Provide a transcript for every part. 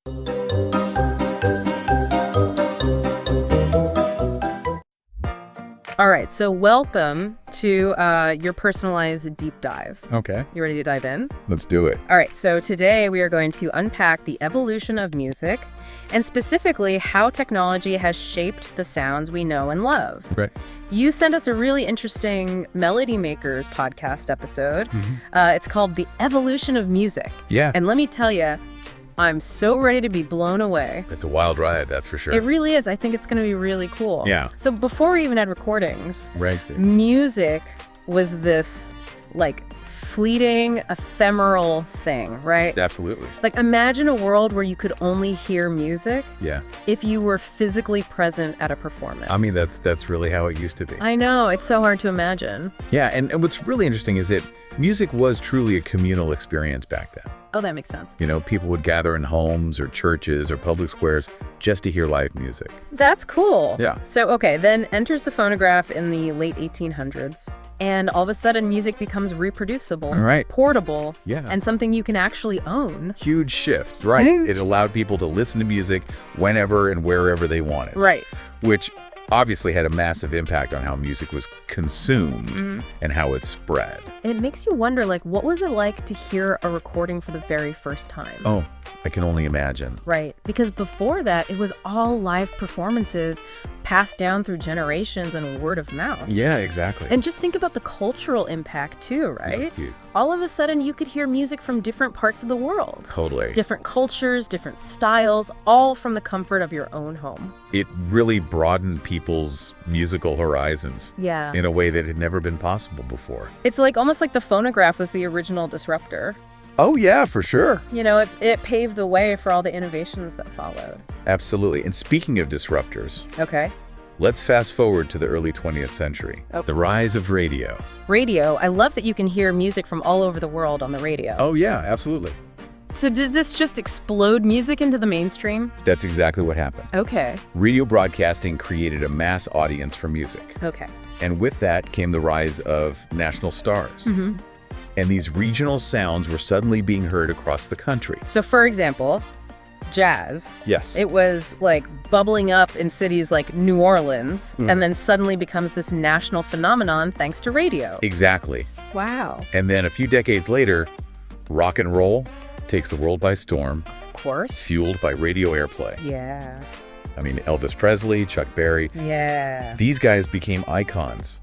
All right, so welcome to your personalized deep dive. Okay, You ready to dive in? let's do it. All right, so today we are going to unpack the evolution of music and specifically how technology has shaped the sounds we know and love. Right. You sent us a really interesting Melody Makers podcast episode. It's called The Evolution of Music. Yeah. And let me tell you, I'm so ready to be blown away. It's a wild ride, that's for sure. It really is. I think it's going to be really cool. Yeah. So before we even had recordings, Right. music was this like fleeting, ephemeral thing, right? Absolutely. Like imagine a world where you could only hear music Yeah. if you were physically present at a performance. I mean, that's really how it used to be. I know, it's so hard to imagine. Yeah, and what's really interesting is that music was truly a communal experience back then. Oh, that makes sense. You know, people would gather in homes or churches or public squares just to hear live music. That's cool. Yeah. So, okay, then enters the phonograph in the late 1800s, and all of a sudden music becomes reproducible, Right. portable, Yeah. and something you can actually own. Huge shift, right? It allowed people to listen to music whenever and wherever they wanted. Right. Which obviously had a massive impact on how music was consumed and how it spread. It makes you wonder, like, what was it like to hear a recording for the very first time? Oh, I can only imagine. Right. Because before that, it was all live performances passed down through generations and word of mouth. Yeah, exactly. And just think about the cultural impact too, right? Yeah. All of a sudden, you could hear music from different parts of the world. Totally. Different cultures, different styles, all from the comfort of your own home. It really broadened people's musical horizons Yeah. in a way that had never been possible before. It's like almost like the phonograph was the original disruptor. Oh, yeah, for sure. You know, it paved the way for all the innovations that followed. Absolutely. And speaking of disruptors, Okay. let's fast forward to the early 20th century. Okay. The rise of radio. Radio, I love that you can hear music from all over the world on the radio. Oh, yeah, absolutely. So did this just explode music into the mainstream? That's exactly what happened. Okay. Radio broadcasting created a mass audience for music. Okay. And with that came the rise of national stars. And these regional sounds were suddenly being heard across the country. So for example, jazz, Yes. it was like bubbling up in cities like New Orleans and then suddenly becomes this national phenomenon thanks to radio. Exactly. Wow. And then a few decades later, rock and roll takes the world by storm, Of course. fueled by radio airplay. Yeah. I mean, Elvis Presley, Chuck Berry, Yeah. these guys became icons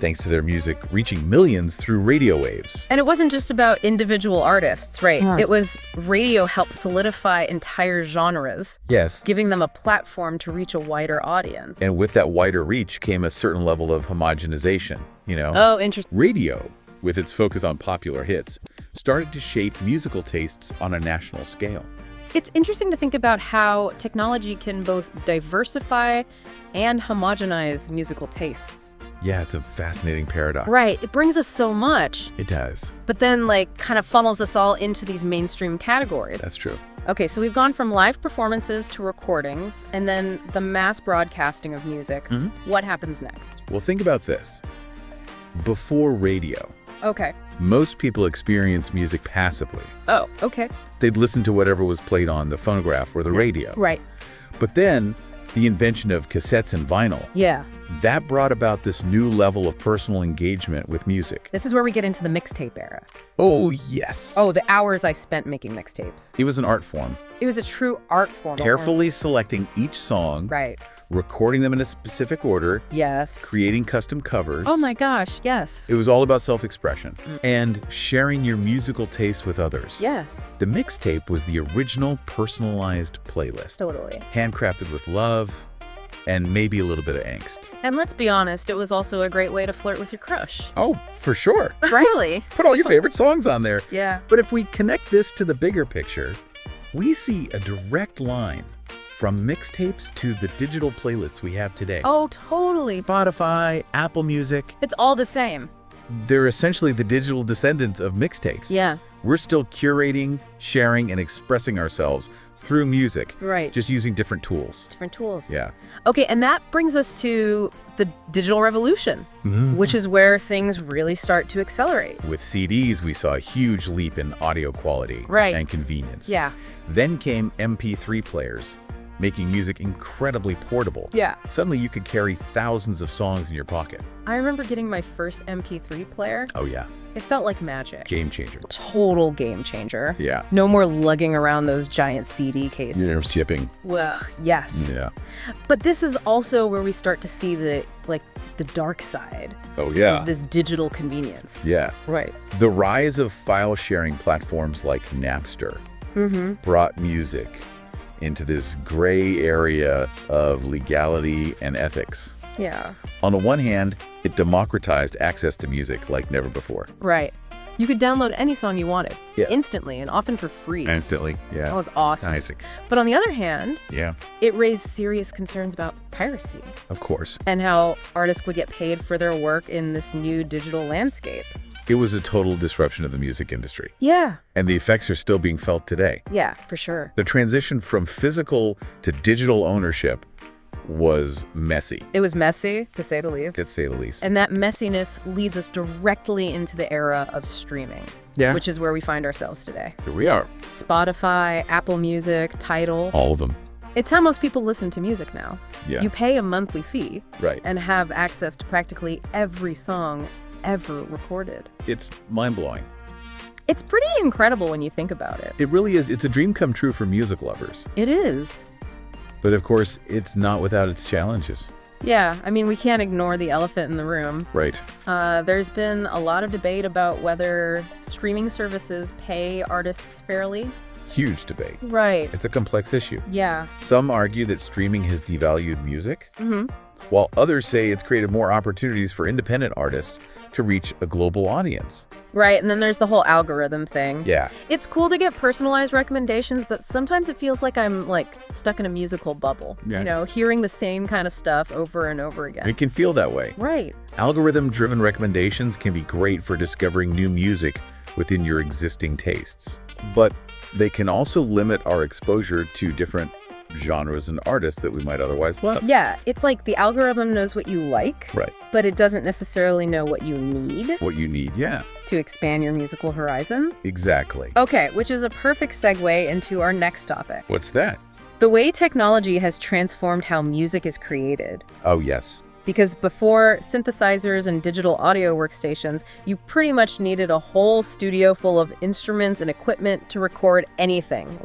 thanks to their music reaching millions through radio waves. And it wasn't just about individual artists, right? Huh. It was radio helped solidify entire genres, Yes. giving them a platform to reach a wider audience. And with that wider reach came a certain level of homogenization, you know? Oh, interesting. Radio, with its focus on popular hits, started to shape musical tastes on a national scale. It's interesting to think about how technology can both diversify and homogenize musical tastes. Yeah, it's a fascinating paradox. Right. It brings us so much, It does. but then like kind of funnels us all into these mainstream categories. That's true. Okay, so we've gone from live performances to recordings and then the mass broadcasting of music. What happens next? Well, think about this. Before radio, Okay. most people experienced music passively. Oh, okay. They'd listen to whatever was played on the phonograph or the radio. Right. But then, the invention of cassettes and vinyl, Yeah. that brought about this new level of personal engagement with music. This is where we get into the mixtape era. Oh, yes. Oh, the hours I spent making mixtapes. It was an art form. It was a true art form. Carefully selecting each song, Right. recording them in a specific order, Yes. creating custom covers. Oh my gosh, yes. It was all about self-expression and sharing your musical taste with others. Yes. The mixtape was the original personalized playlist, Totally. handcrafted with love and maybe a little bit of angst. And let's be honest, it was also a great way to flirt with your crush. Oh, for sure. Really? Put all your favorite songs on there. Yeah. But if we connect this to the bigger picture, we see a direct line from mixtapes to the digital playlists we have today. Oh, totally. Spotify, Apple Music, It's all the same. they're essentially the digital descendants of mixtapes. Yeah. We're still curating, sharing, and expressing ourselves through music. Right. Just using different tools. Different tools. Yeah. Okay, and that brings us to the digital revolution, which is where things really start to accelerate. With CDs, we saw a huge leap in audio quality and convenience. Yeah. Then came MP3 players, making music incredibly portable. Yeah. Suddenly you could carry thousands of songs in your pocket. I remember getting my first MP3 player. Oh yeah. It felt like magic. Game changer. Total game changer. Yeah. No more lugging around those giant CD cases. You're shipping. Well, yes. Yeah. But this is also where we start to see the dark side Oh yeah. of this digital convenience. Yeah. Right. The rise of file-sharing platforms like Napster brought music into this gray area of legality and ethics. Yeah. On the one hand, it democratized access to music like never before. Right. You could download any song you wanted instantly and often for free. Instantly, yeah. That was awesome. Nice. But on the other hand, Yeah, it raised serious concerns about piracy of course. and how artists would get paid for their work in this new digital landscape. It was a total disruption of the music industry. Yeah. And the effects are still being felt today. Yeah, for sure. The transition from physical to digital ownership was messy, It was messy, to say the least. to say the least. And that messiness leads us directly into the era of streaming, which is where we find ourselves today. Here we are. Spotify, Apple Music, Tidal. All of them. It's how most people listen to music now. Yeah. You pay a monthly fee Right. and have access to practically every song ever recorded. It's mind-blowing. It's pretty incredible when you think about it. It really is. It's a dream come true for music lovers. It is. But of course, it's not without its challenges. Yeah, I mean, we can't ignore the elephant in the room. Right. There's been a lot of debate about whether streaming services pay artists fairly. Huge debate. Right. It's a complex issue. Yeah. Some argue that streaming has devalued music, while others say it's created more opportunities for independent artists to reach a global audience. Right, and then there's the whole algorithm thing. Yeah. It's cool to get personalized recommendations, but sometimes it feels like I'm, stuck in a musical bubble. Yeah. You know, hearing the same kind of stuff over and over again. It can feel that way. Right. Algorithm-driven recommendations can be great for discovering new music within your existing tastes, but they can also limit our exposure to different genres and artists that we might otherwise love. Yeah, it's like the algorithm knows what you like, Right. but it doesn't necessarily know what you need What you need, yeah. to expand your musical horizons. Exactly. Okay, which is a perfect segue into our next topic. What's that? The way technology has transformed how music is created. Oh, yes. Because before synthesizers and digital audio workstations, you pretty much needed a whole studio full of instruments and equipment to record anything,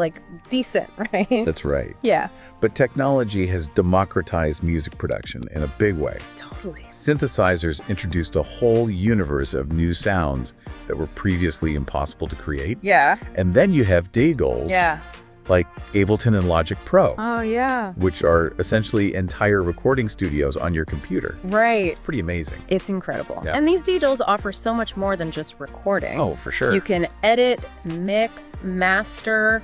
decent, right? That's right. Yeah. But technology has democratized music production in a big way. Totally. Synthesizers introduced a whole universe of new sounds that were previously impossible to create. Yeah. And then you have day-goals like Ableton and Logic Pro, Oh, yeah. which are essentially entire recording studios on your computer. Right. Pretty amazing. It's incredible. Yeah. And these DAWs offer so much more than just recording. Oh, for sure. You can edit, mix, master,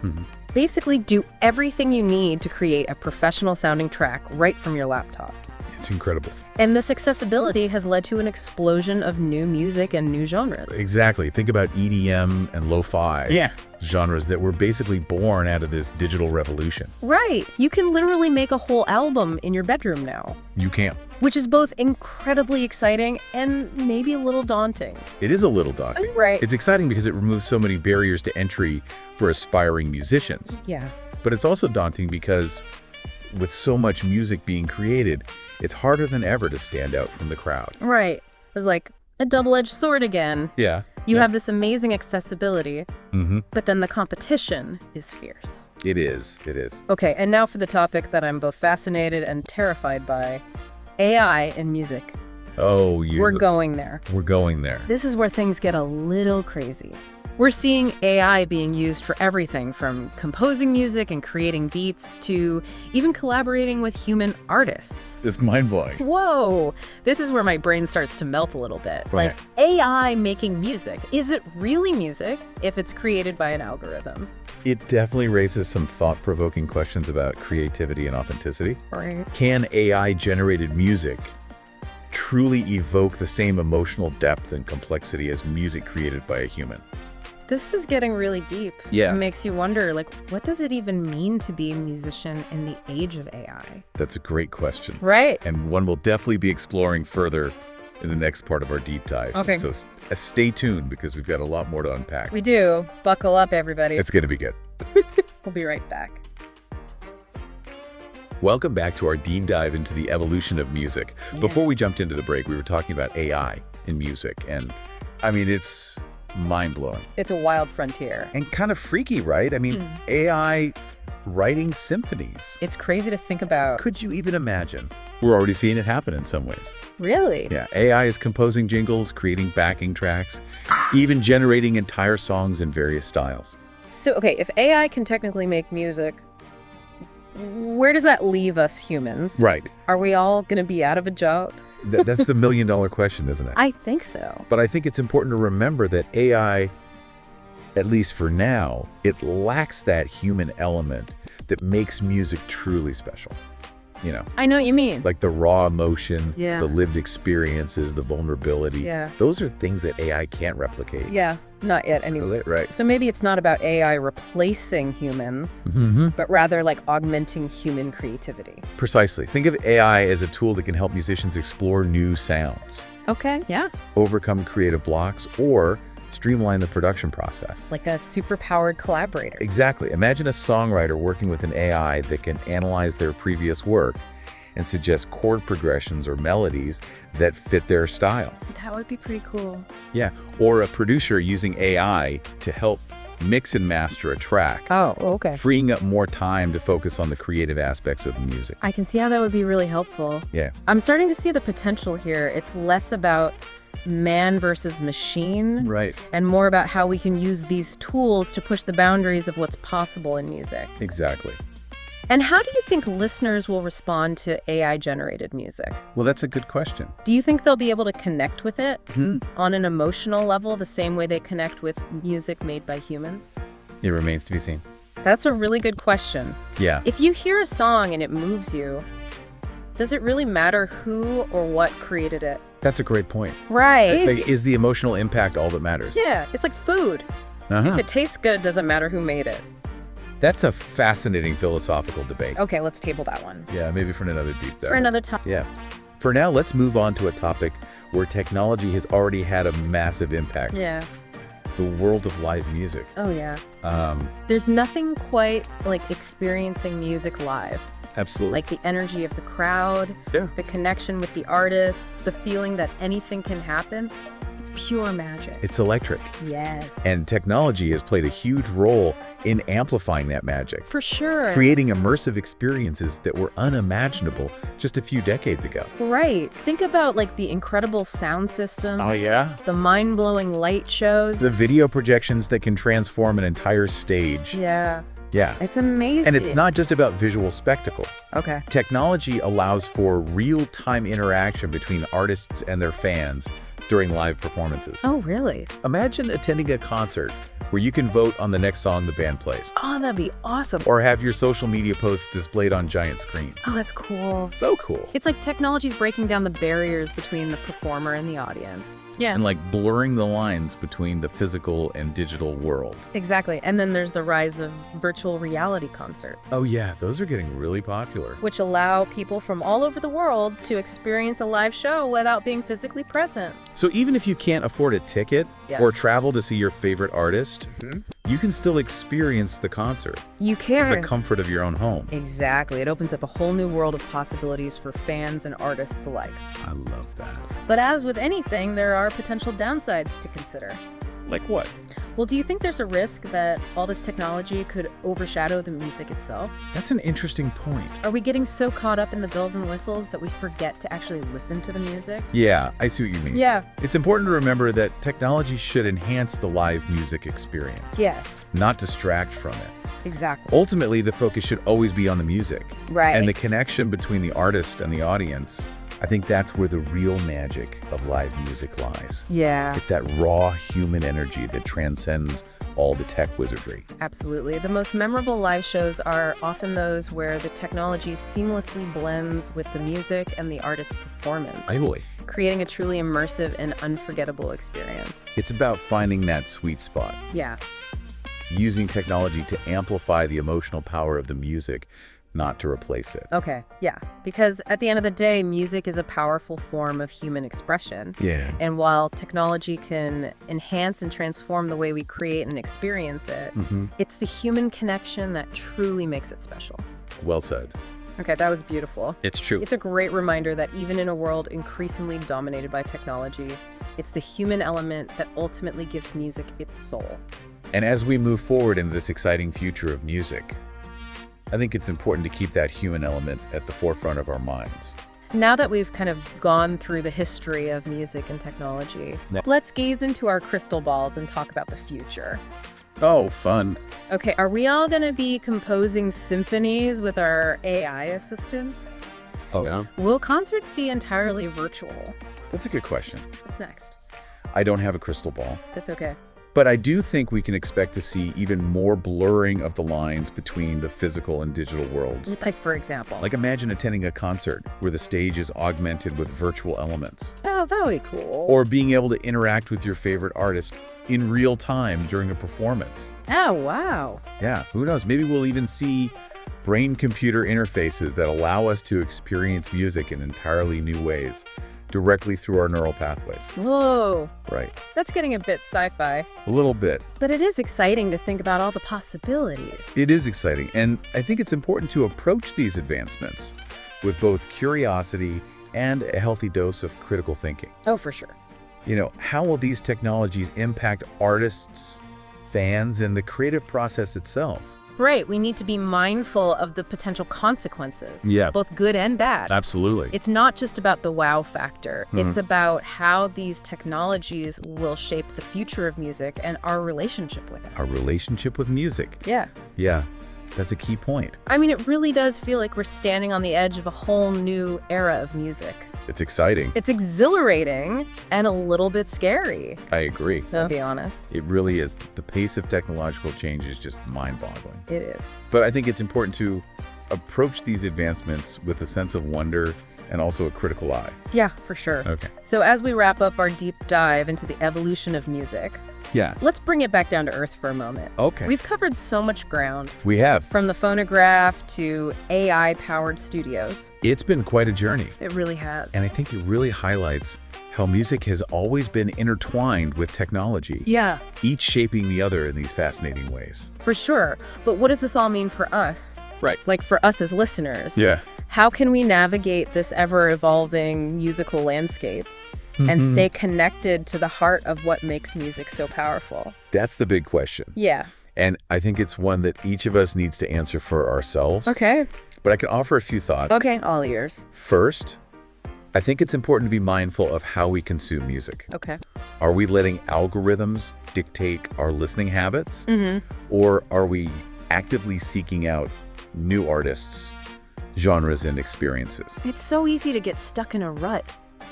basically do everything you need to create a professional sounding track right from your laptop. It's incredible. And this accessibility has led to an explosion of new music and new genres. Exactly. Think about EDM and lo-fi. Genres that were basically born out of this digital revolution. Right. You can literally make a whole album in your bedroom now, You can't. which is both incredibly exciting and maybe a little daunting. It is a little daunting. Right. It's exciting because it removes so many barriers to entry for aspiring musicians. Yeah. But it's also daunting because with so much music being created, it's harder than ever to stand out from the crowd. Right. It's like a double-edged sword again. Yeah. You have this amazing accessibility, Mm-hmm. but then the competition is fierce. It is. It is. Okay, and now for the topic that I'm both fascinated and terrified by, AI in music. Oh, We're going there. We're going there. This is where things get a little crazy. We're seeing AI being used for everything from composing music and creating beats to even collaborating with human artists. It's mind-blowing. Whoa! This is where my brain starts to melt a little bit. Right. Like, AI making music. Is it really music if it's created by an algorithm? It definitely raises some thought-provoking questions about creativity and authenticity. Right. Can AI-generated music truly evoke the same emotional depth and complexity as music created by a human? This is getting really deep. Yeah. It makes you wonder, like, what does it even mean to be a musician in the age of AI? That's a great question. Right. And one we'll definitely be exploring further in the next part of our deep dive. Okay. So stay tuned because we've got a lot more to unpack. We do. Buckle up, everybody. It's going to be good. We'll be right back. Welcome back to our deep dive into the evolution of music. Yeah. Before we jumped into the break, we were talking about AI in music. And I mean, it's mind-blowing It's a wild frontier. and kind of freaky, right? I mean, AI writing symphonies. It's crazy to think about. Could you even imagine? We're already seeing it happen in some ways. Really? Yeah, AI is composing jingles, creating backing tracks, even generating entire songs in various styles. So, okay, if AI can technically make music, where does that leave us humans? Right. Are we all going to be out of a job? That's the million-dollar question, isn't it? I think so. But I think it's important to remember that AI, at least for now, it lacks that human element that makes music truly special. You know, I know what you mean. like the raw emotion, Yeah. the lived experiences, the vulnerability. Yeah. Those are things that AI can't replicate. Yeah, not yet anyway. Right. So maybe it's not about AI replacing humans, Mm-hmm. but rather like augmenting human creativity. Precisely. Think of AI as a tool that can help musicians explore new sounds, Okay, yeah. overcome creative blocks, or streamline the production process. Like a super-powered collaborator. Exactly. Imagine a songwriter working with an AI that can analyze their previous work and suggest chord progressions or melodies that fit their style. That would be pretty cool. Yeah. Or a producer using AI to help mix and master a track, Oh, okay. freeing up more time to focus on the creative aspects of the music. I can see how that would be really helpful. Yeah. I'm starting to see the potential here. It's less about man versus machine Right. and more about how we can use these tools to push the boundaries of what's possible in music. Exactly. And how do you think listeners will respond to AI-generated music? Well, that's a good question. Do you think they'll be able to connect with it Hmm. on an emotional level the same way they connect with music made by humans? It remains to be seen. That's a really good question. Yeah. If you hear a song and it moves you, does it really matter who or what created it? That's a great point. Right. Like, is the emotional impact all that matters? Yeah, it's like food. Uh-huh. If it tastes good, doesn't matter who made it. That's a fascinating philosophical debate. Okay, let's table that one. Yeah, maybe for another deep dive. For another time. Yeah. For now, let's move on to a topic where technology has already had a massive impact. Yeah. The world of live music. Oh, yeah. Um, There's nothing quite like experiencing music live. absolutely. Like the energy of the crowd, Yeah. the connection with the artists, the feeling that anything can happen. It's pure magic. It's electric. Yes. And technology has played a huge role in amplifying that magic, For sure. creating immersive experiences that were unimaginable just a few decades ago. Right. Think about like the incredible sound systems. Oh, yeah? The mind-blowing light shows. The video projections that can transform an entire stage. Yeah. Yeah. It's amazing. And it's not just about visual spectacle. Okay. Technology allows for real-time interaction between artists and their fans during live performances. Oh, really? Imagine attending a concert where you can vote on the next song the band plays, Oh, that'd be awesome. or have your social media posts displayed on giant screens. Oh, that's cool. So cool. It's like technology's breaking down the barriers between the performer and the audience. Yeah. And like blurring the lines between the physical and digital world. Exactly. And then there's the rise of virtual reality concerts. Oh yeah, those are getting really popular. Which allow people from all over the world to experience a live show without being physically present. So even if you can't afford a ticket Yeah. or travel to see your favorite artist, you can still experience the concert, You the can. comfort of your own home. Exactly. It opens up a whole new world of possibilities for fans and artists alike. I love that. But as with anything, there are potential downsides to consider. Like what? Well, do you think there's a risk that all this technology could overshadow the music itself? That's an interesting point. Are we getting so caught up in the bells and whistles that we forget to actually listen to the music? Yeah, I see what you mean. Yeah. It's important to remember that technology should enhance the live music experience, Yes. not distract from it. Exactly. Ultimately, the focus should always be on the music. Right. And the connection between the artist and the audience. I think that's where the real magic of live music lies. Yeah. It's that raw human energy that transcends all the tech wizardry. Absolutely. The most memorable live shows are often those where the technology seamlessly blends with the music and the artist's performance, creating a truly immersive and unforgettable experience. It's about finding that sweet spot, Yeah. using technology to amplify the emotional power of the music, not to replace it. Okay, yeah. Because at the end of the day, music is a powerful form of human expression. Yeah. And while technology can enhance and transform the way we create and experience it, it's the human connection that truly makes it special. Well said. Okay, that was beautiful. It's true. It's a great reminder that even in a world increasingly dominated by technology, it's the human element that ultimately gives music its soul. And as we move forward into this exciting future of music, I think it's important to keep that human element at the forefront of our minds. Now that we've kind of gone through the history of music and technology, let's gaze into our crystal balls and talk about the future. Oh, fun. Okay, are we all going to be composing symphonies with our AI assistants? Oh, yeah? Will concerts be entirely virtual? That's a good question. What's next? I don't have a crystal ball, That's okay. but I do think we can expect to see even more blurring of the lines between the physical and digital worlds. Like, for example? Like, imagine attending a concert where the stage is augmented with virtual elements, Oh, that would be cool. or being able to interact with your favorite artist in real time during a performance. Oh, wow. Yeah, who knows? Maybe we'll even see brain-computer interfaces that allow us to experience music in entirely new ways, directly through our neural pathways. Whoa, Right. that's getting a bit sci-fi. A little bit. But it is exciting to think about all the possibilities. It is exciting, and I think it's important to approach these advancements with both curiosity and a healthy dose of critical thinking. Oh, for sure. You know, how will these technologies impact artists, fans, and the creative process itself? Right, we need to be mindful of the potential consequences. Yeah. Both good and bad. Absolutely. It's not just about the wow factor. It's about how these technologies will shape the future of music and our relationship with it. Our relationship with music. Yeah. Yeah, that's a key point. I mean, it really does feel like we're standing on the edge of a whole new era of music. It's exciting. It's exhilarating and a little bit scary, I agree. to be honest. It really is. The pace of technological change is just mind-boggling. It is. But I think it's important to approach these advancements with a sense of wonder and also a critical eye. Yeah, for sure. Okay. So as we wrap up our deep dive into the evolution of music, Yeah. let's bring it back down to earth for a moment. Okay. We've covered so much ground, We have. from the phonograph to AI-powered studios. It's been quite a journey. It really has. And I think it really highlights how music has always been intertwined with technology, Yeah, each shaping the other in these fascinating ways. for sure. But what does this all mean for us? Right. Like for us as listeners? Yeah. How can we navigate this ever-evolving musical landscape and stay connected to the heart of what makes music so powerful? That's the big question. Yeah. And I think it's one that each of us needs to answer for ourselves. Okay. But I can offer a few thoughts. Okay, all ears. First, I think it's important to be mindful of how we consume music. Okay. Are we letting algorithms dictate our listening habits? Or are we actively seeking out new artists, genres, and experiences? It's so easy to get stuck in a rut.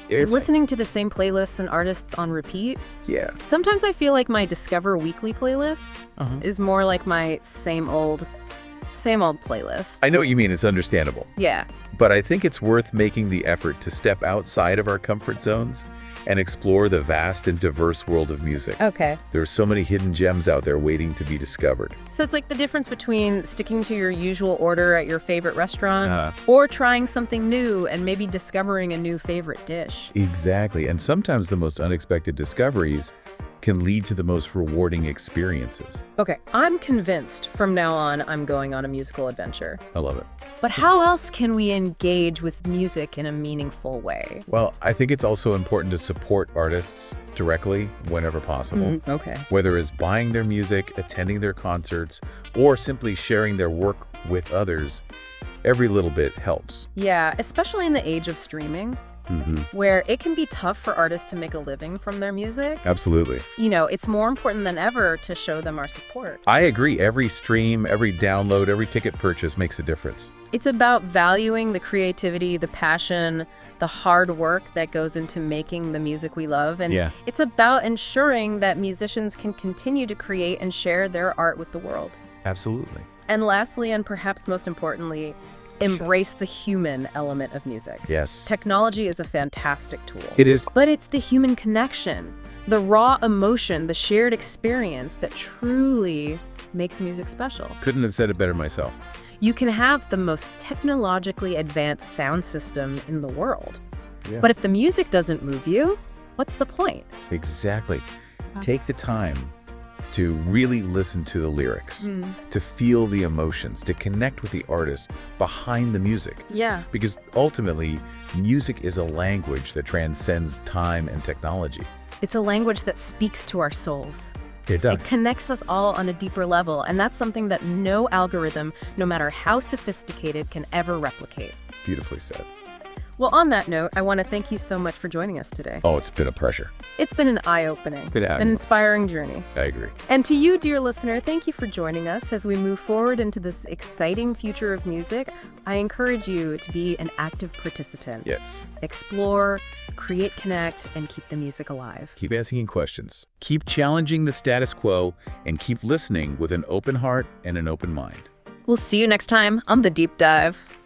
It's- Listening to the same playlists and artists on repeat. Yeah. Sometimes I feel like my Discover Weekly playlist is more like my same old playlist. I know what you mean. It's understandable. Yeah. But I think it's worth making the effort to step outside of our comfort zones and explore the vast and diverse world of music. Okay. There are so many hidden gems out there waiting to be discovered. So it's like the difference between sticking to your usual order at your favorite restaurant or trying something new and maybe discovering a new favorite dish. Exactly. And sometimes the most unexpected discoveries can lead to the most rewarding experiences. Okay, I'm convinced from now on I'm going on a musical adventure. I love it. But how else can we engage with music in a meaningful way? Well, I think it's also important to support artists directly whenever possible. Okay. Whether it's buying their music, attending their concerts, or simply sharing their work with others, every little bit helps. Yeah, especially in the age of streaming. where it can be tough for artists to make a living from their music. Absolutely. It's more important than ever to show them our support. I agree. Every stream, every download, every ticket purchase makes a difference. It's about valuing the creativity, the passion, the hard work that goes into making the music we love. And it's about ensuring that musicians can continue to create and share their art with the world. Absolutely. And lastly, and perhaps most importantly, embrace the human element of music. Yes. Technology is a fantastic tool. It is. But it's the human connection, the raw emotion, the shared experience that truly makes music special. Couldn't have said it better myself. You can have the most technologically advanced sound system in the world. But if the music doesn't move you, what's the point? Exactly. Take the time to really listen to the lyrics, to feel the emotions, to connect with the artist behind the music. Yeah. Because ultimately, music is a language that transcends time and technology. It's a language that speaks to our souls. It does. It connects us all on a deeper level, and that's something that no algorithm, no matter how sophisticated, can ever replicate. Beautifully said. Well, on that note, I want to thank you so much for joining us today. Oh, it's been a pleasure. It's been an eye-opening, an inspiring journey. I agree. And to you, dear listener, thank you for joining us as we move forward into this exciting future of music. I encourage you to be an active participant. Yes. Explore, create, connect, and keep the music alive. Keep asking questions. Keep challenging the status quo, and keep listening with an open heart and an open mind. We'll see you next time on The Deep Dive.